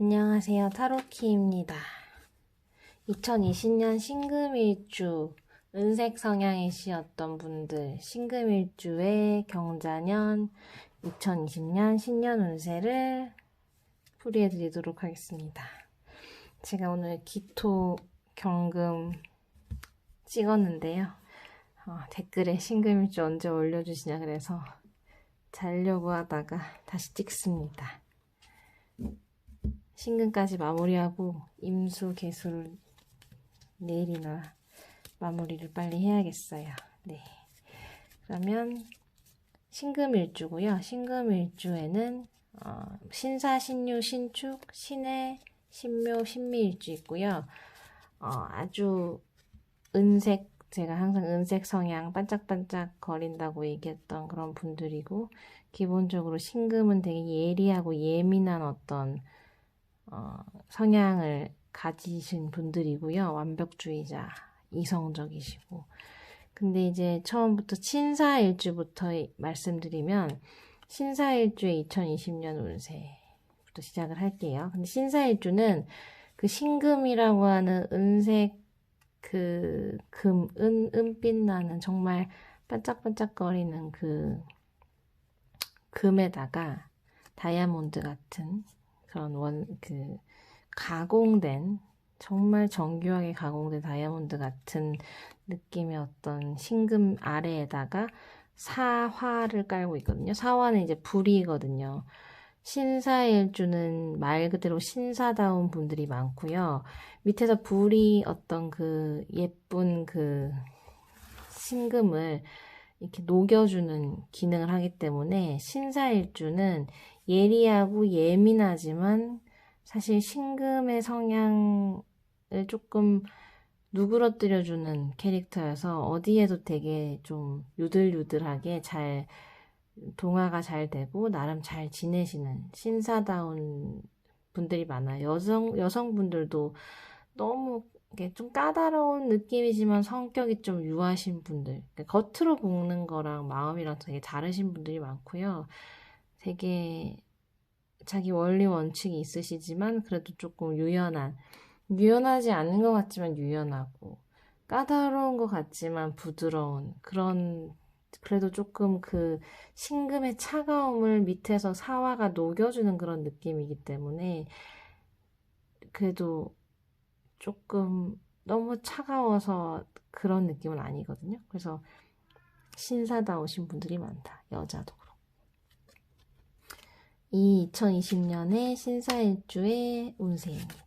안녕하세요. 타로키입니다. 2020년 신금일주 은색 성향이시였던 분들 신금일주의 경자년 2020년 신년 운세를 풀이해드리도록 하겠습니다. 제가 오늘 기토 경금 찍었는데요. 댓글에 신금일주 언제 올려주시냐 그래서 자려고 하다가 다시 찍습니다. 신금까지 마무리하고 임수, 개수를 내일이나 마무리를 빨리 해야겠어요. 네. 그러면 신금일주고요. 신금일주에는 신사, 신유, 신축, 신해, 신묘, 신미일주 있고요. 아주 은색, 제가 항상 은색 성향 반짝반짝 거린다고 얘기했던 그런 분들이고, 기본적으로 신금은 되게 예리하고 예민한 어떤 성향을 가지신 분들이고요. 완벽주의자, 이성적이시고. 근데 이제 처음부터 신사일주부터 말씀드리면 신사일주의 2020년 운세부터 시작을 할게요. 근데 신사일주는 그 신금이라고 하는 은색 은빛 나는 정말 반짝반짝거리는 그 금에다가 다이아몬드 같은 그런 가공된, 정말 정교하게 가공된 다이아몬드 같은 느낌의 어떤 신금 아래에다가 사화를 깔고 있거든요. 사화는 이제 불이거든요. 신사일주는 말 그대로 신사다운 분들이 많고요. 밑에서 불이 어떤 그 예쁜 그 신금을 이렇게 녹여주는 기능을 하기 때문에 신사일주는 예리하고 예민하지만 사실 신금의 성향을 조금 누그러뜨려주는 캐릭터여서 어디에도 되게 좀 유들유들하게 잘 동화가 잘 되고 나름 잘 지내시는 신사다운 분들이 많아요. 여성분들도 너무 좀 까다로운 느낌이지만 성격이 좀 유하신 분들, 겉으로 보는 거랑 마음이랑 되게 다르신 분들이 많고요. 되게 자기 원리 원칙이 있으시지만 그래도 조금 유연하지 않은 것 같지만 유연하고, 까다로운 것 같지만 부드러운 그런, 그래도 조금 그 신금의 차가움을 밑에서 사화가 녹여주는 그런 느낌이기 때문에 그래도 조금 너무 차가워서 그런 느낌은 아니거든요. 그래서 신사다우신 분들이 많다. 여자도 그렇고. 이 2020년의 신사일주의 운세입니다.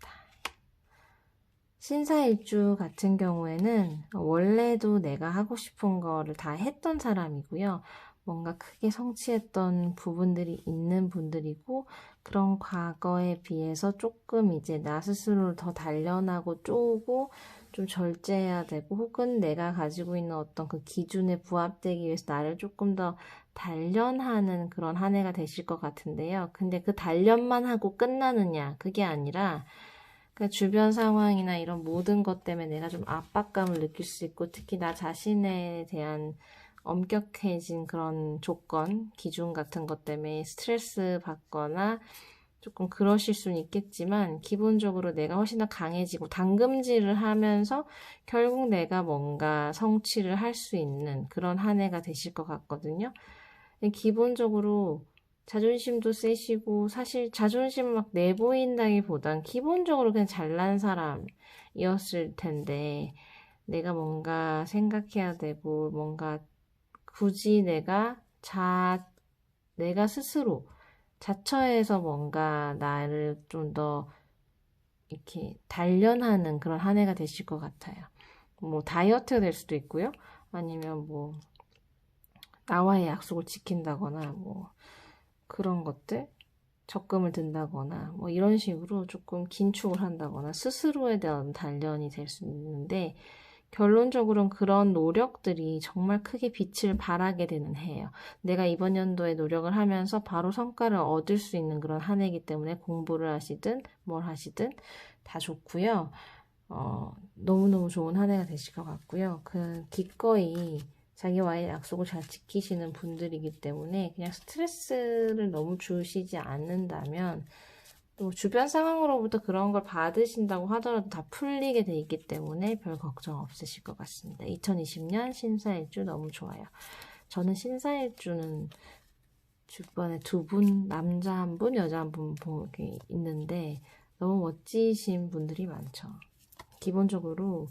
신사일주 같은 경우에는 원래도 내가 하고 싶은 거를 다 했던 사람이고요. 뭔가 크게 성취했던 부분들이 있는 분들이고, 그런 과거에 비해서 조금 이제 나 스스로를 더 단련하고 쪼고 좀 절제해야 되고, 혹은 내가 가지고 있는 어떤 그 기준에 부합되기 위해서 나를 조금 더 단련하는 그런 한 해가 되실 것 같은데요. 근데 그 단련만 하고 끝나느냐, 그게 아니라 그 주변 상황이나 이런 모든 것 때문에 내가 좀 압박감을 느낄 수 있고, 특히 나 자신에 대한 엄격해진 그런 조건, 기준 같은 것 때문에 스트레스 받거나 조금 그러실 수는 있겠지만, 기본적으로 내가 훨씬 더 강해지고 당금질을 하면서 결국 내가 뭔가 성취를 할 수 있는 그런 한 해가 되실 것 같거든요. 기본적으로 자존심도 세시고, 사실 자존심 막 내보인다기보단 기본적으로 그냥 잘난 사람이었을 텐데, 내가 뭔가 생각해야 되고, 뭔가 굳이 내가 스스로 자처해서 뭔가 나를 좀 더 이렇게 단련하는 그런 한 해가 되실 것 같아요. 뭐 다이어트가 될 수도 있고요. 아니면 뭐 나와의 약속을 지킨다거나 뭐 그런 것들, 적금을 든다거나 뭐 이런 식으로 조금 긴축을 한다거나 스스로에 대한 단련이 될 수 있는데, 결론적으로는 그런 노력들이 정말 크게 빛을 발하게 되는 해예요. 내가 이번 연도에 노력을 하면서 바로 성과를 얻을 수 있는 그런 한 해이기 때문에 공부를 하시든 뭘 하시든 다 좋고요. 너무너무 좋은 한 해가 되실 것 같고요. 기꺼이 자기와의 약속을 잘 지키시는 분들이기 때문에 그냥 스트레스를 너무 주시지 않는다면 또 주변 상황으로부터 그런 걸 받으신다고 하더라도 다 풀리게 돼 있기 때문에 별 걱정 없으실 것 같습니다. 2020년 신사일주 너무 좋아요. 저는 신사일주는 주변에 두 분, 남자 한 분, 여자 한 분 있는데 너무 멋지신 분들이 많죠. 기본적으로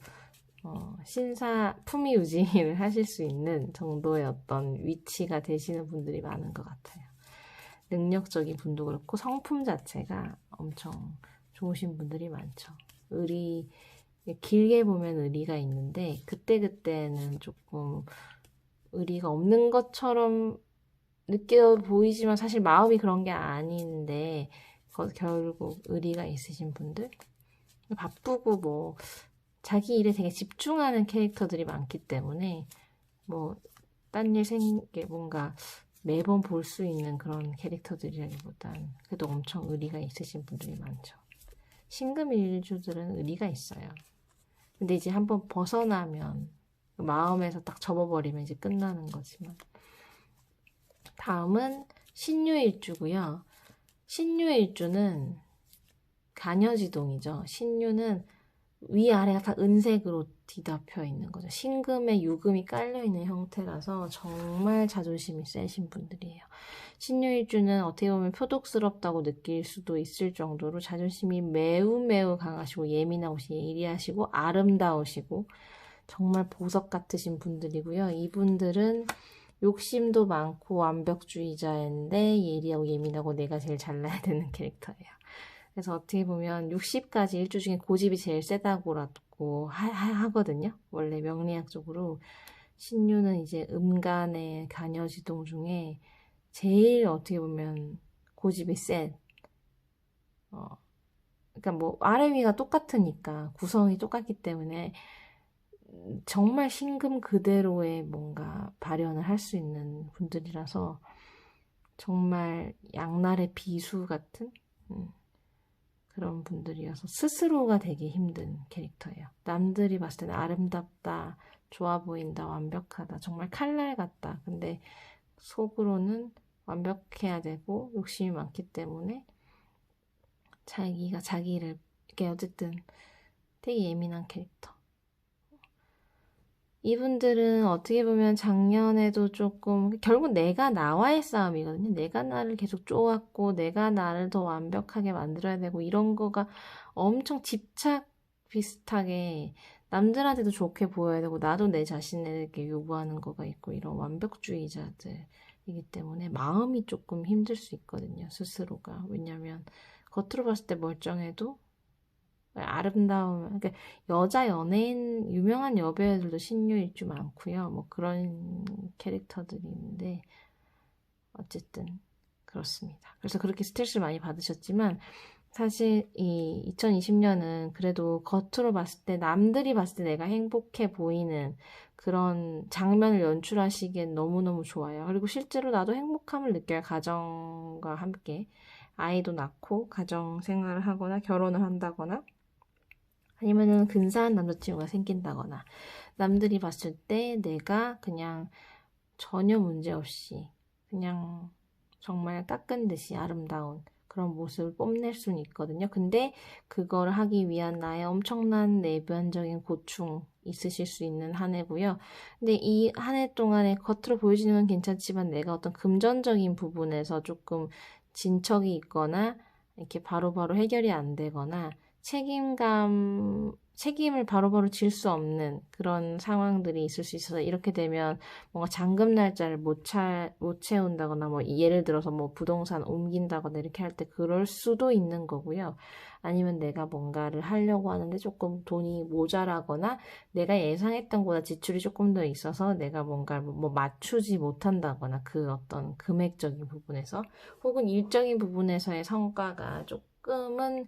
신사 품위 유지를 하실 수 있는 정도의 어떤 위치가 되시는 분들이 많은 것 같아요. 능력적인 분도 그렇고 성품 자체가 엄청 좋으신 분들이 많죠. 길게 보면 의리가 있는데 그때그때는 조금 의리가 없는 것처럼 느껴 보이지만 사실 마음이 그런 게 아닌데 결국 의리가 있으신 분들, 바쁘고 뭐 자기 일에 되게 집중하는 캐릭터들이 많기 때문에 뭐 딴 일 생게 뭔가 매번 볼 수 있는 그런 캐릭터들이라기보단 그래도 엄청 의리가 있으신 분들이 많죠. 신금일주들은 의리가 있어요. 근데 이제 한번 벗어나면 마음에서 딱 접어버리면 이제 끝나는 거지만, 다음은 신유일주고요. 신유일주는 간여지동이죠. 신유는 위아래가 다 은색으로 뒤덮여 있는 거죠. 신금에 유금이 깔려있는 형태라서 정말 자존심이 세신 분들이에요. 신유일주는 어떻게 보면 표독스럽다고 느낄 수도 있을 정도로 자존심이 매우 매우 강하시고 예민하고 예리하시고 아름다우시고 정말 보석 같으신 분들이고요. 이분들은 욕심도 많고 완벽주의자인데 예리하고 예민하고 내가 제일 잘나야 되는 캐릭터예요. 그래서 어떻게 보면 60가지 일주 중에 고집이 제일 세다고라고 하거든요. 원래 명리학적으로 신유는 이제 음간의 간여지동 중에 제일 어떻게 보면 고집이 센, 그러니까 뭐 아래 위가 똑같으니까 구성이 똑같기 때문에 정말 신금 그대로의 뭔가 발현을 할 수 있는 분들이라서 정말 양날의 비수 같은 그런 분들이어서 스스로가 되게 힘든 캐릭터예요. 남들이 봤을 때는 아름답다, 좋아 보인다, 완벽하다, 정말 칼날 같다. 근데 속으로는 완벽해야 되고 욕심이 많기 때문에 자기가 자기를 이게 어쨌든 되게 예민한 캐릭터. 이분들은 어떻게 보면 작년에도 조금 결국 내가 나와의 싸움이거든요. 내가 나를 계속 쪼았고 내가 나를 더 완벽하게 만들어야 되고 이런 거가 엄청 집착 비슷하게 남들한테도 좋게 보여야 되고 나도 내 자신에게 요구하는 거가 있고 이런 완벽주의자들이기 때문에 마음이 조금 힘들 수 있거든요. 스스로가. 왜냐면 겉으로 봤을 때 멀쩡해도 아름다움, 그러니까 여자 연예인, 유명한 여배우들도 신유일주 많고요. 뭐 그런 캐릭터들이 있는데 어쨌든 그렇습니다. 그래서 그렇게 스트레스를 많이 받으셨지만 사실 이 2020년은 그래도 겉으로 봤을 때 남들이 봤을 때 내가 행복해 보이는 그런 장면을 연출하시기엔 너무너무 좋아요. 그리고 실제로 나도 행복함을 느껴요. 가정과 함께 아이도 낳고 가정 생활을 하거나 결혼을 한다거나 아니면은 근사한 남자친구가 생긴다거나 남들이 봤을 때 내가 그냥 전혀 문제없이 그냥 정말 깎은 듯이 아름다운 그런 모습을 뽐낼 수는 있거든요. 근데 그걸 하기 위한 나의 엄청난 내면적인 고충 있으실 수 있는 한 해고요. 근데 이 한 해 동안에 겉으로 보여지는 건 괜찮지만 내가 어떤 금전적인 부분에서 조금 진척이 있거나 이렇게 바로바로 해결이 안 되거나 책임을 바로바로 질 수 없는 그런 상황들이 있을 수 있어서 이렇게 되면 뭔가 잔금 날짜를 못 채운다거나 뭐 예를 들어서 뭐 부동산 옮긴다거나 이렇게 할 때 그럴 수도 있는 거고요. 아니면 내가 뭔가를 하려고 하는데 조금 돈이 모자라거나 내가 예상했던 것보다 지출이 조금 더 있어서 내가 뭔가를 뭐 맞추지 못한다거나 그 어떤 금액적인 부분에서 혹은 일적인 부분에서의 성과가 조금은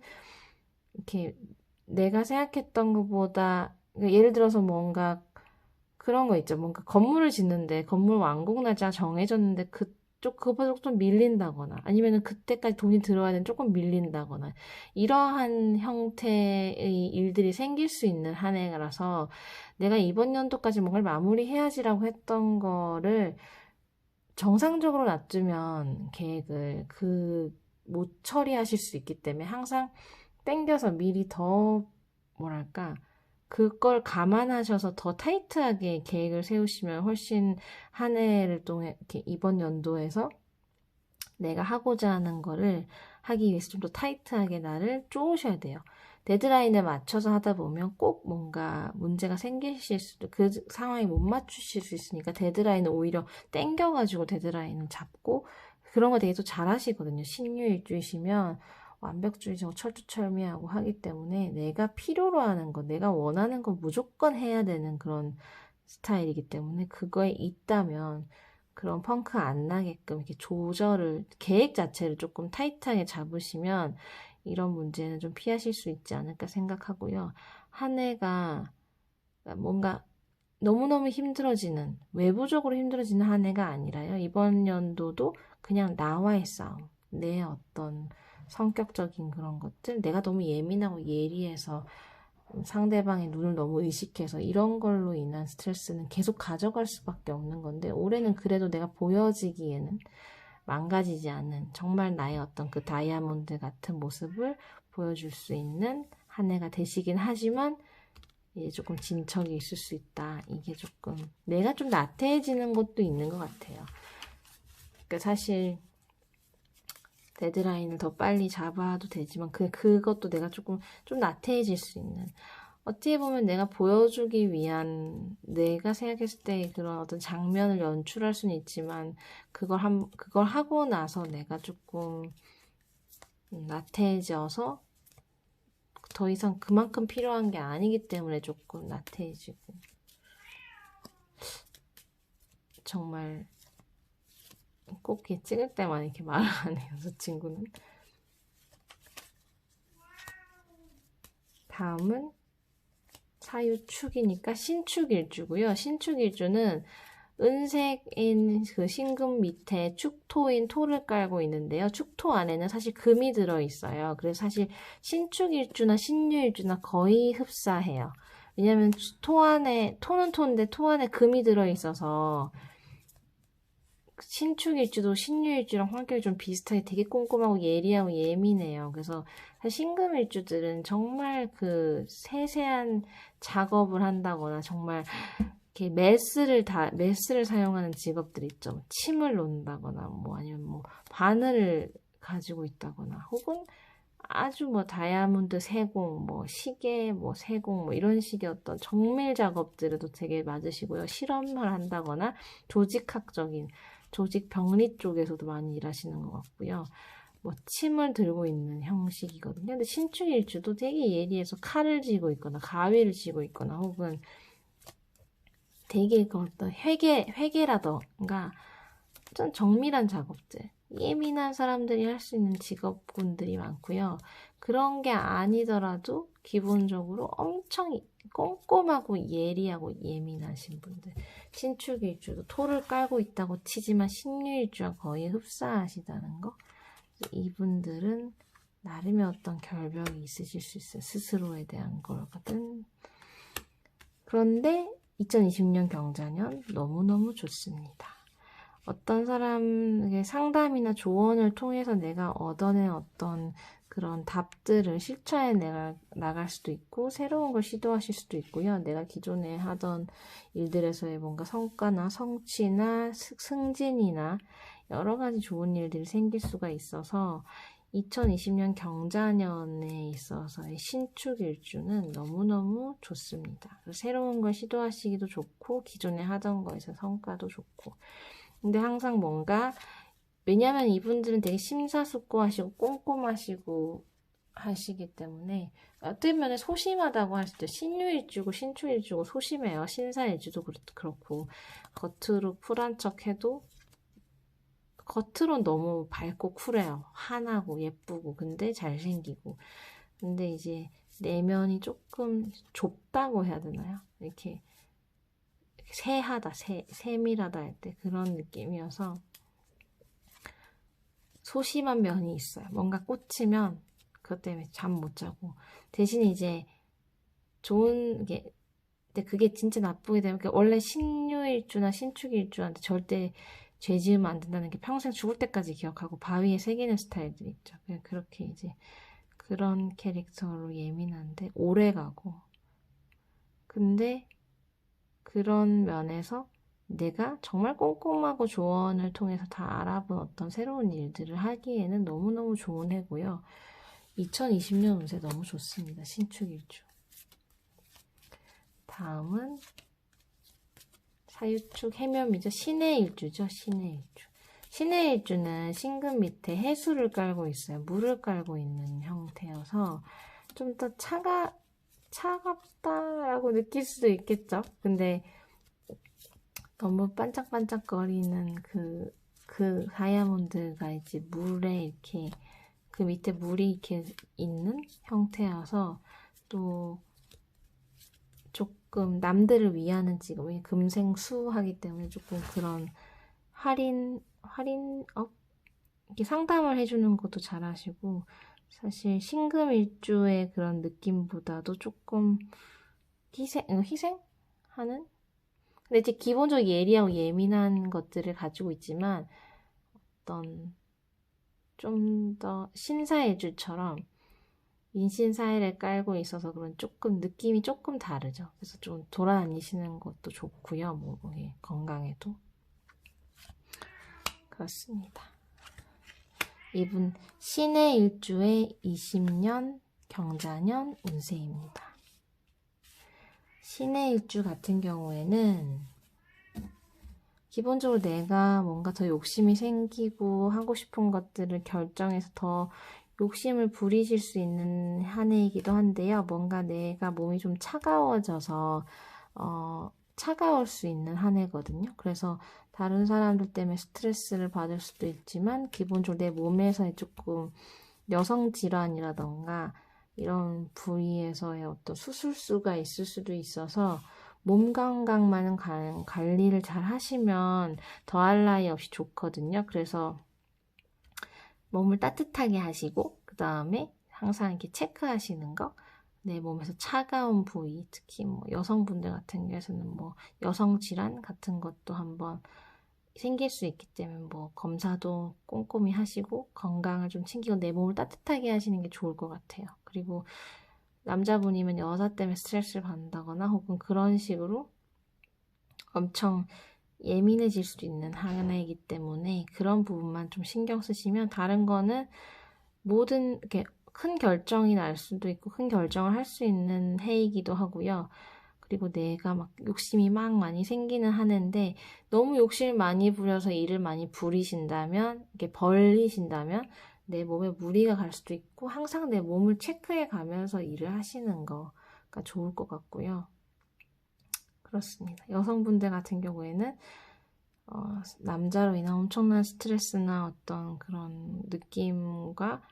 이렇게 내가 생각했던 것보다 예를 들어서 뭔가 그런 거 있죠. 뭔가 건물을 짓는데 건물 완공 날짜가 정해졌는데 그거보다 조금 밀린다거나 아니면은 그때까지 돈이 들어야 되는 조금 밀린다거나 이러한 형태의 일들이 생길 수 있는 한 해라서 내가 이번 연도까지 뭔가를 마무리해야지라고 했던 거를 정상적으로 놔두면 계획을 못 처리하실 수 있기 때문에 항상 땡겨서 미리 더 뭐랄까 그걸 감안하셔서 더 타이트하게 계획을 세우시면 훨씬 한 해를 통해 이렇게 이번 연도에서 내가 하고자 하는 거를 하기 위해서 좀 더 타이트하게 나를 쪼으셔야 돼요. 데드라인에 맞춰서 하다 보면 꼭 뭔가 문제가 생기실 수도, 그 상황에 못 맞추실 수 있으니까 데드라인을 오히려 땡겨가지고 데드라인을 잡고 그런 거 되게 또 잘하시거든요. 신유일주이시면 완벽주의적으로 철두철미하고 하기 때문에 내가 필요로 하는 거, 내가 원하는 거 무조건 해야 되는 그런 스타일이기 때문에 그거에 있다면 그런 펑크 안 나게끔 이렇게 조절을, 계획 자체를 조금 타이트하게 잡으시면 이런 문제는 좀 피하실 수 있지 않을까 생각하고요. 한 해가 뭔가 너무너무 힘들어지는, 외부적으로 힘들어지는 한 해가 아니라요. 이번 연도도 그냥 나와의 싸움, 내 어떤 성격적인 그런 것들, 내가 너무 예민하고 예리해서 상대방의 눈을 너무 의식해서 이런 걸로 인한 스트레스는 계속 가져갈 수밖에 없는 건데, 올해는 그래도 내가 보여지기에는 망가지지 않는 정말 나의 어떤 그 다이아몬드 같은 모습을 보여줄 수 있는 한 해가 되시긴 하지만 이제 조금 진척이 있을 수 있다. 이게 조금 내가 좀 나태해지는 것도 있는 것 같아요. 그러니까 사실 데드라인을 더 빨리 잡아도 되지만 그것도 내가 조금 좀 나태해질 수 있는, 어떻게 보면 내가 보여주기 위한, 내가 생각했을 때 그런 어떤 장면을 연출할 수는 있지만 그걸 하고 나서 내가 조금 나태해져서 더 이상 그만큼 필요한 게 아니기 때문에 조금 나태해지고, 정말 꼭 이렇게 찍을 때만 이렇게 말을 안 해요, 저 친구는. 다음은 사유축이니까 신축일주고요. 신축일주는 은색인 그 신금 밑에 축토인 토를 깔고 있는데요. 축토 안에는 사실 금이 들어있어요. 그래서 사실 신축일주나 신유일주나 거의 흡사해요. 왜냐면 토는 토인데 토 안에 금이 들어있어서 신축일주도 신유일주랑 성격이 좀 비슷하게 되게 꼼꼼하고 예리하고 예민해요. 그래서 사실 신금일주들은 정말 그 세세한 작업을 한다거나 정말 이렇게 메스를 사용하는 직업들 있죠. 침을 놓는다거나 뭐 아니면 뭐 바늘을 가지고 있다거나 혹은 아주 뭐 다이아몬드 세공, 뭐 시계, 뭐 세공, 뭐 이런 식의 어떤 정밀 작업들에도 되게 맞으시고요. 실험을 한다거나 조직학적인 조직 병리 쪽에서도 많이 일하시는 것 같고요. 뭐 침을 들고 있는 형식이거든요. 근데 신축일주도 되게 예리해서 칼을 쥐고 있거나 가위를 쥐고 있거나 혹은 되게 그 어떤 회계라던가 좀 정밀한 작업들, 예민한 사람들이 할 수 있는 직업군들이 많고요. 그런 게 아니더라도 기본적으로 엄청 꼼꼼하고 예리하고 예민하신 분들. 신축일주도 토를 깔고 있다고 치지만 신유일주와 거의 흡사하시다는 거. 이분들은 나름의 어떤 결벽이 있으실 수 있어요. 스스로에 대한 거거든. 그런데 2020년 경자년 너무너무 좋습니다. 어떤 사람에게 상담이나 조언을 통해서 내가 얻어낸 어떤 그런 답들을 실천해 나갈 수도 있고 새로운 걸 시도하실 수도 있고요. 내가 기존에 하던 일들에서의 뭔가 성과나 성취나 승진이나 여러 가지 좋은 일들이 생길 수가 있어서 2020년 경자년에 있어서의 신축일주는 너무너무 좋습니다. 새로운 걸 시도하시기도 좋고 기존에 하던 거에서 성과도 좋고, 근데 항상 뭔가, 왜냐면 이분들은 되게 심사숙고하시고 꼼꼼하시고 하시기 때문에 어떻게 보면 소심하다고 할 수도 있어요. 신유일주고 신축일주고 소심해요. 신사일주도 그렇고 겉으로 쿨한 척해도 겉으론 너무 밝고 쿨해요. 환하고 예쁘고 근데 잘생기고, 근데 이제 내면이 조금 좁다고 해야 되나요? 이렇게 세하다, 세밀하다 할 때 그런 느낌이어서 소심한 면이 있어요. 뭔가 꽂히면 그것 때문에 잠 못 자고, 대신에 이제 좋은 게, 근데 그게 진짜 나쁘게 되면 원래 신유일주나 신축일주한테 절대 죄 지으면 안 된다는 게 평생 죽을 때까지 기억하고 바위에 새기는 스타일들 있죠. 그냥 그렇게 이제 그런 캐릭터로 예민한데 오래가고, 근데 그런 면에서 내가 정말 꼼꼼하고 조언을 통해서 다 알아본 어떤 새로운 일들을 하기에는 너무너무 좋은 해고요. 2020년 운세 너무 좋습니다. 신축일주. 다음은 사유축 해묘이죠. 신의 일주죠. 신의 일주. 신의 일주는 신금 밑에 해수를 깔고 있어요. 물을 깔고 있는 형태여서 좀 더 차갑다라고 느낄 수도 있겠죠. 근데 너무 반짝반짝거리는 그 다이아몬드가 이제 물에 이렇게 그 밑에 물이 이렇게 있는 형태여서 또 조금 남들을 위하는 직업이 금생수하기 때문에 조금 그런 할인업? 이렇게 상담을 해주는 것도 잘하시고, 사실 신금일주의 그런 느낌보다도 조금 희생하는? 근데 이제 기본적으로 예리하고 예민한 것들을 가지고 있지만, 어떤 좀 더 신사일주처럼 인신사회를 깔고 있어서 그런 조금 느낌이 조금 다르죠. 그래서 좀 돌아다니시는 것도 좋고요. 뭐 건강에도. 그렇습니다. 이분 신의 일주의 20년 경자년 운세입니다. 신의 일주 같은 경우에는 기본적으로 내가 뭔가 더 욕심이 생기고 하고 싶은 것들을 결정해서 더 욕심을 부리실 수 있는 한 해이기도 한데요. 뭔가 내가 몸이 좀 차가워져서 차가울 수 있는 한 해거든요. 그래서 다른 사람들 때문에 스트레스를 받을 수도 있지만 기본적으로 내 몸에서의 조금 여성 질환이라던가 이런 부위에서의 어떤 수술수가 있을 수도 있어서 몸 건강만은 관리를 잘 하시면 더할 나위 없이 좋거든요. 그래서 몸을 따뜻하게 하시고 그 다음에 항상 이렇게 체크하시는 거, 내 몸에서 차가운 부위, 특히 뭐 여성분들 같은 경우에는 뭐 여성 질환 같은 것도 한번 생길 수 있기 때문에 뭐 검사도 꼼꼼히 하시고 건강을 좀 챙기고 내 몸을 따뜻하게 하시는 게 좋을 것 같아요. 그리고 남자분이면 여자 때문에 스트레스를 받는다거나 혹은 그런 식으로 엄청 예민해질 수도 있는 한 해이기 때문에 그런 부분만 좀 신경 쓰시면 다른 거는 모든 이렇게 큰 결정이 날 수도 있고 큰 결정을 할 수 있는 해이기도 하고요. 그리고 내가 막 욕심이 막 많이 생기는 한 해인데 너무 욕심을 많이 부려서 일을 많이 부리신다면 이렇게 벌리신다면 내 몸에 무리가 갈 수도 있고 항상 내 몸을 체크해 가면서 일을 하시는 거가 좋을 것 같고요. 그렇습니다. 여성분들 같은 경우에는 남자로 인한 엄청난 스트레스나 어떤 그런 느낌과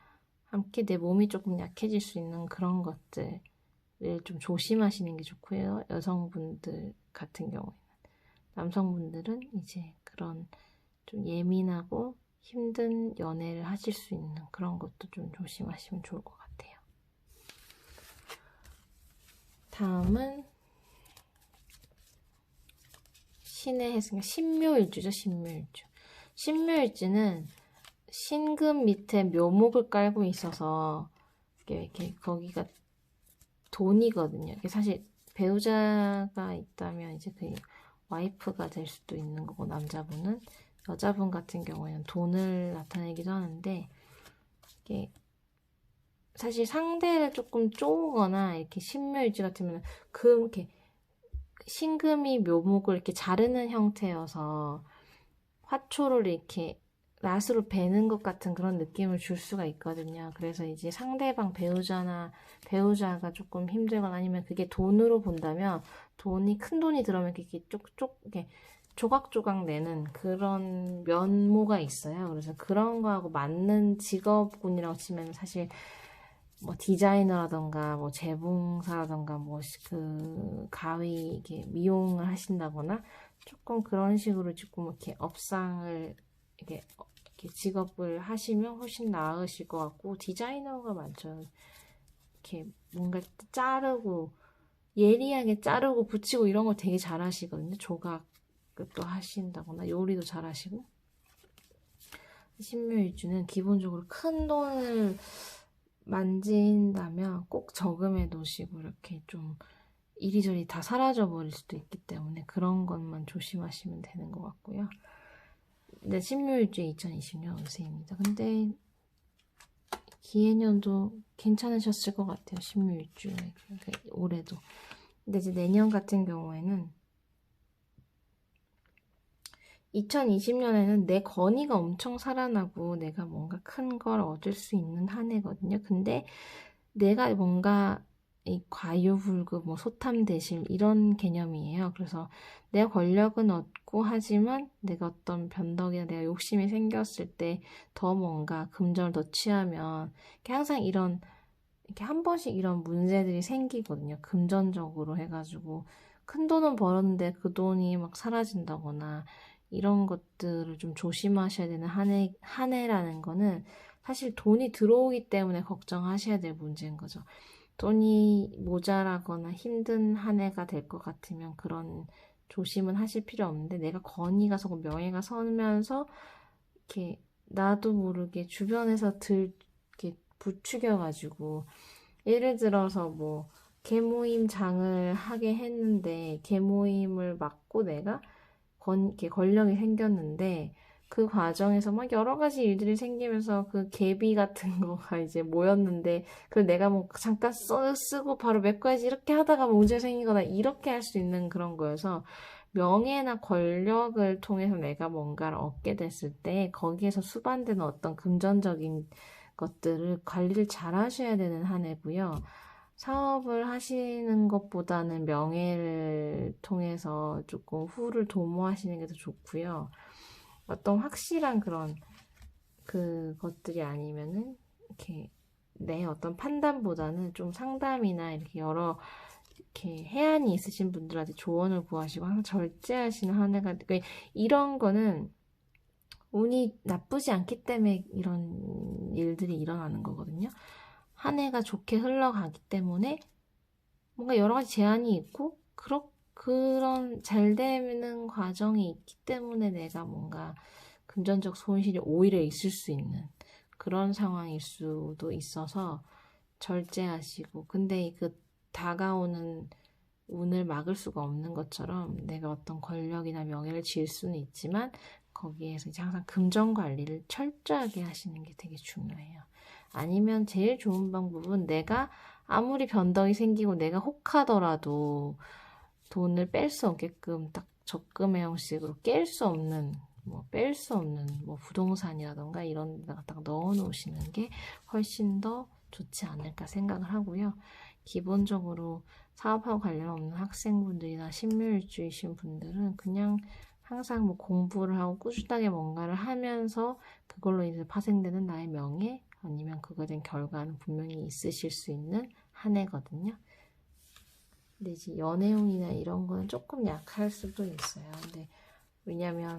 함께 내 몸이 조금 약해질 수 있는 그런 것들을 좀 조심하시는 게 좋고요. 여성분들 같은 경우에는. 남성분들은 이제 그런 좀 예민하고 힘든 연애를 하실 수 있는 그런 것도 좀 조심하시면 좋을 것 같아요. 다음은 신의 해승, 신묘일주죠. 신묘일주. 신묘일주는 신금 밑에 묘목을 깔고 있어서 이렇게 거기가 돈이거든요. 이게 사실 배우자가 있다면 이제 그 와이프가 될 수도 있는 거고 남자분은 여자분 같은 경우에는 돈을 나타내기도 하는데 이게 사실 상대를 조금 쪼거나 이렇게 신묘일주 같으면 이렇게 신금이 묘목을 이렇게 자르는 형태여서 화초를 이렇게 낫으로 베는 것 같은 그런 느낌을 줄 수가 있거든요. 그래서 이제 상대방 배우자가 조금 힘들거나 아니면 그게 돈으로 본다면 큰 돈이 들어오면 이렇게 쪽쪽 이렇게 조각조각 내는 그런 면모가 있어요. 그래서 그런 거하고 맞는 직업군이라고 치면 사실 뭐 디자이너라던가 뭐 재봉사라던가 뭐 그 가위 이렇게 미용을 하신다거나 조금 그런 식으로 조금 이렇게 업상을 이렇게 직업을 하시면 훨씬 나으실 것 같고 디자이너가 많죠. 이렇게 뭔가 자르고 예리하게 자르고 붙이고 이런 걸 되게 잘하시거든요. 조각도 하신다거나 요리도 잘하시고 신묘일주는 기본적으로 큰 돈을 만진다면 꼭 저금해 놓으시고 이렇게 좀 이리저리 다 사라져 버릴 수도 있기 때문에 그런 것만 조심하시면 되는 것 같고요. 네, 신묘일주 2020년 운세입니다. 근데 기해년도 괜찮으셨을 것 같아요. 신묘일주 올해도. 근데 이제 내년 같은 경우에는 2020년에는 내 권위가 엄청 살아나고 내가 뭔가 큰 걸 얻을 수 있는 한 해거든요. 근데 내가 뭔가 이 과유불급, 뭐 소탐대실 이런 개념이에요. 그래서 내 권력은 얻고 하지만 내가 어떤 변덕이나 내가 욕심이 생겼을 때 더 뭔가 금전을 더 취하면 항상 이렇게 한 번씩 이런 문제들이 생기거든요. 금전적으로 해가지고 큰 돈은 벌었는데 그 돈이 막 사라진다거나 이런 것들을 좀 조심하셔야 되는 한 해라는 거는 사실 돈이 들어오기 때문에 걱정하셔야 될 문제인 거죠. 돈이 모자라거나 힘든 한 해가 될 것 같으면 그런 조심은 하실 필요 없는데 내가 권위가 서고 명예가 서면서 이렇게 나도 모르게 주변에서 이렇게 부추겨가지고 예를 들어서 뭐 계모임장을 하게 했는데 계모임을 맡고 내가 이렇게 권력이 생겼는데 그 과정에서 막 여러 가지 일들이 생기면서 그 계비 같은 거가 이제 모였는데 그걸 내가 뭐 잠깐 쓰고 바로 메꿔야지 이렇게 하다가 문제 생기거나 이렇게 할 수 있는 그런 거여서 명예나 권력을 통해서 내가 뭔가를 얻게 됐을 때 거기에서 수반되는 어떤 금전적인 것들을 관리를 잘 하셔야 되는 한 해고요. 사업을 하시는 것보다는 명예를 통해서 조금 후를 도모하시는 게 더 좋고요. 어떤 확실한 그런 그것들이 아니면은 이렇게 내 어떤 판단보다는 좀 상담이나 이렇게 여러 이렇게 해안이 있으신 분들한테 조언을 구하시고 항상 절제하시는 한 해가 그러니까 이런 거는 운이 나쁘지 않기 때문에 이런 일들이 일어나는 거거든요. 한 해가 좋게 흘러가기 때문에 뭔가 여러 가지 제한이 있고 그런 잘 되는 과정이 있기 때문에 내가 뭔가 금전적 손실이 오히려 있을 수 있는 그런 상황일 수도 있어서 절제하시고 근데 그 다가오는 운을 막을 수가 없는 것처럼 내가 어떤 권력이나 명예를 지을 수는 있지만 거기에서 이제 항상 금전 관리를 철저하게 하시는 게 되게 중요해요. 아니면 제일 좋은 방법은 내가 아무리 변덕이 생기고 내가 혹하더라도 돈을 뺄 수 없게끔 딱 적금의 형식으로 깰 수 없는 뭐 뺄 수 없는 뭐 부동산이라던가 이런 데다가 딱 넣어 놓으시는 게 훨씬 더 좋지 않을까 생각을 하고요. 기본적으로 사업하고 관련 없는 학생분들이나 신묘일주이신 분들은 그냥 항상 뭐 공부를 하고 꾸준하게 뭔가를 하면서 그걸로 인해서 파생되는 나의 명예 아니면 그거에 대한 결과는 분명히 있으실 수 있는 한 해거든요. 근데 이제 연애운이나 이런 거는 조금 약할 수도 있어요. 근데 왜냐면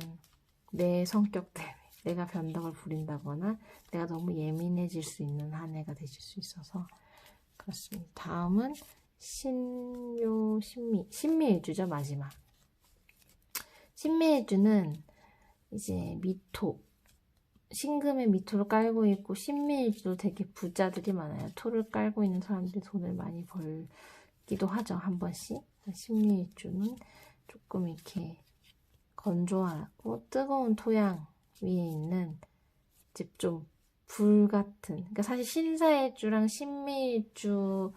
내 성격 때문에 내가 변덕을 부린다거나 내가 너무 예민해질 수 있는 한 해가 되실 수 있어서 그렇습니다. 다음은 신미일주죠. 마지막. 신미일주는 이제 미토 신금의 미토를 깔고 있고 신미일주도 되게 부자들이 많아요. 토를 깔고 있는 사람들이 돈을 많이 벌기도 하죠. 한 번씩. 신미일주는 조금 이렇게 건조하고 뜨거운 토양 위에 있는 이제 좀 불 같은 그러니까 사실 신사일주랑 신미일주랑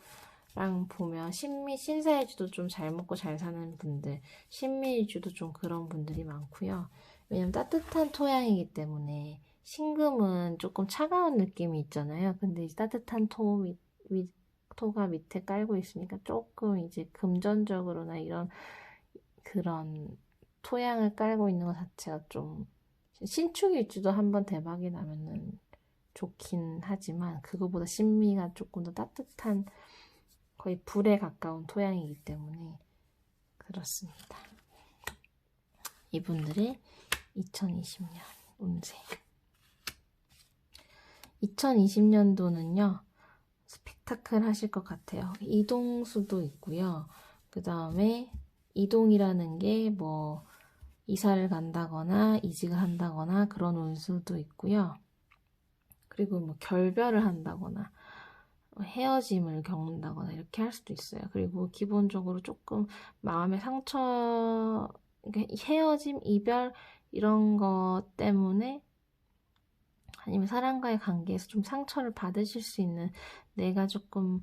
보면 신사일주도 좀 잘 먹고 잘 사는 분들 신미일주도 좀 그런 분들이 많고요. 왜냐면 따뜻한 토양이기 때문에 신금은 조금 차가운 느낌이 있잖아요. 근데 이제 따뜻한 토가 밑에 깔고 있으니까 조금 이제 금전적으로나 이런 그런 토양을 깔고 있는 것 자체가 좀 신축일주도 한번 대박이 나면은 좋긴 하지만 그거보다 신미가 조금 더 따뜻한 거의 불에 가까운 토양이기 때문에 그렇습니다. 이분들의 2020년 운세 2020년도는요 스펙타클 하실 것 같아요. 이동수도 있고요. 그 다음에 이동이라는 게 뭐 이사를 간다거나 이직을 한다거나 그런 운수도 있고요. 그리고 뭐 결별을 한다거나 헤어짐을 겪는다거나 이렇게 할 수도 있어요. 그리고 기본적으로 조금 마음의 상처, 그러니까 헤어짐, 이별 이런 것 때문에 아니면 사람과의 관계에서 좀 상처를 받으실 수 있는 내가 조금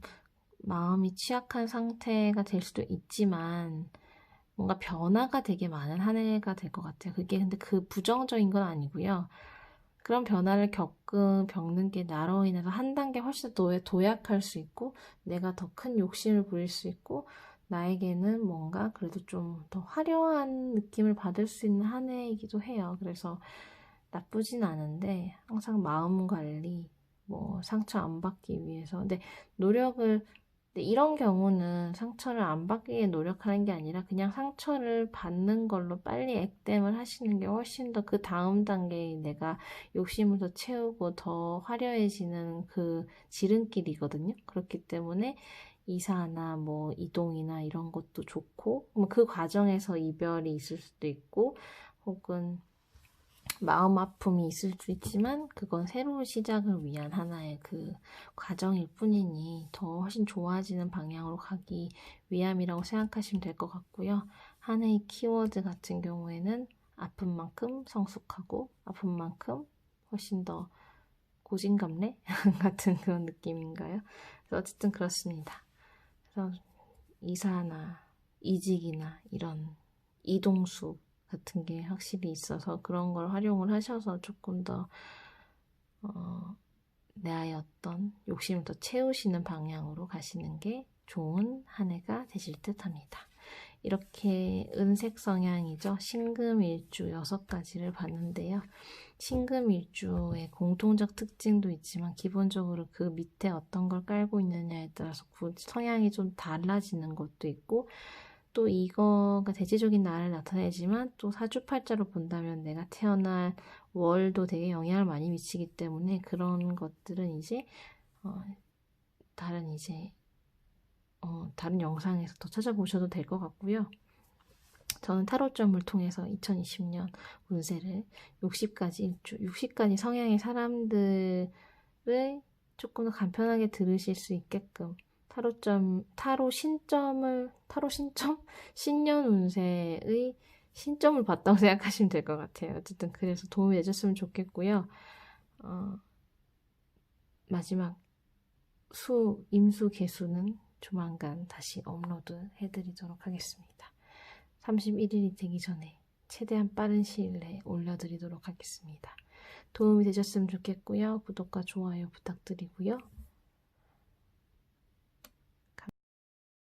마음이 취약한 상태가 될 수도 있지만 뭔가 변화가 되게 많은 한 해가 될 것 같아요. 그게 근데 그 부정적인 건 아니고요. 그런 변화를 겪는 게 나로 인해서 한 단계 훨씬 더 도약할 수 있고 내가 더 큰 욕심을 부릴 수 있고 나에게는 뭔가 그래도 좀 더 화려한 느낌을 받을 수 있는 한 해이기도 해요. 그래서 나쁘진 않은데 항상 마음 관리, 뭐 상처 안 받기 위해서 근데 이런 경우는 상처를 안 받기 위해 노력하는 게 아니라 그냥 상처를 받는 걸로 빨리 액땜을 하시는 게 훨씬 더 그 다음 단계에 내가 욕심을 더 채우고 더 화려해지는 그 지름길이거든요. 그렇기 때문에 이사나 뭐 이동이나 이런 것도 좋고 그 과정에서 이별이 있을 수도 있고 혹은 마음 아픔이 있을 수 있지만 그건 새로운 시작을 위한 하나의 그 과정일 뿐이니 더 훨씬 좋아지는 방향으로 가기 위함이라고 생각하시면 될 것 같고요. 한 해의 키워드 같은 경우에는 아픈 만큼 성숙하고 아픈 만큼 훨씬 더 고진감래 같은 그런 느낌인가요? 그래서 어쨌든 그렇습니다. 그래서 이사나 이직이나 이런 이동수 같은 게 확실히 있어서 그런 걸 활용을 하셔서 조금 더 나의 어떤 욕심을 더 채우시는 방향으로 가시는 게 좋은 한 해가 되실 듯 합니다. 이렇게 은색 성향이죠. 신금일주 6가지를 봤는데요. 신금일주의 공통적 특징도 있지만 기본적으로 그 밑에 어떤 걸 깔고 있느냐에 따라서 성향이 좀 달라지는 것도 있고 또 이거가 대체적인 나를 나타내지만 또 사주팔자로 본다면 내가 태어날 월도 되게 영향을 많이 미치기 때문에 그런 것들은 이제 다른 영상에서 더 찾아보셔도 될 것 같고요. 저는 타로점을 통해서 2020년 운세를 60가지 성향의 사람들을 조금 더 간편하게 들으실 수 있게끔 타로 신점? 신년 운세의 신점을 봤다고 생각하시면 될 것 같아요. 어쨌든 그래서 도움이 되셨으면 좋겠고요. 마지막 임수 개수는 조만간 다시 업로드 해드리도록 하겠습니다. 31일이 되기 전에 최대한 빠른 시일 내에 올려드리도록 하겠습니다. 도움이 되셨으면 좋겠고요. 구독과 좋아요 부탁드리고요.